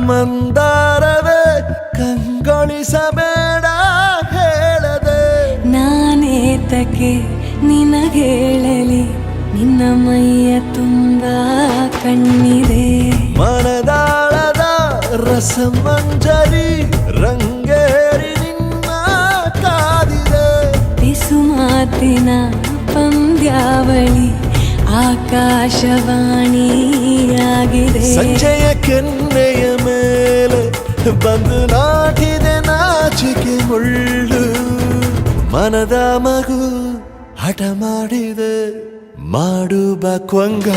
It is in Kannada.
ಮಂದಾರವೇ ಕಂಗೊಳಿಸಬೇಡ ಹೇಳದೆ ನಾನೇತಕ್ಕೆ ನಿನಗೇಳಲಿ ನಿನ್ನ ಮೈಯ ತುಂಬ ಕಣ್ಣಿದೆ ಮನದಾಳದ ರಸಮಂಜರಿ ರಂಗೇರಿ ನಿನ್ನ ಕಾದಿದೆ ಬಿಸು ಮಾತಿನ ಪಂದ್ಯಾವಳಿ ಆಕಾಶವಾಣಿಯಾಗಿದೆ ಸಂಜೆಯ ಕೆನ್ನೆಯ ಮೇಲೆ ಬಂದು ನಾಟಿದೆ ನಾಚಿಕೆ ಮುಳ್ಳು ಮನದ ಮಗು ಹಠ ಮಾಡಿದೆ ಮಾಡುವ ಕೊಂಗ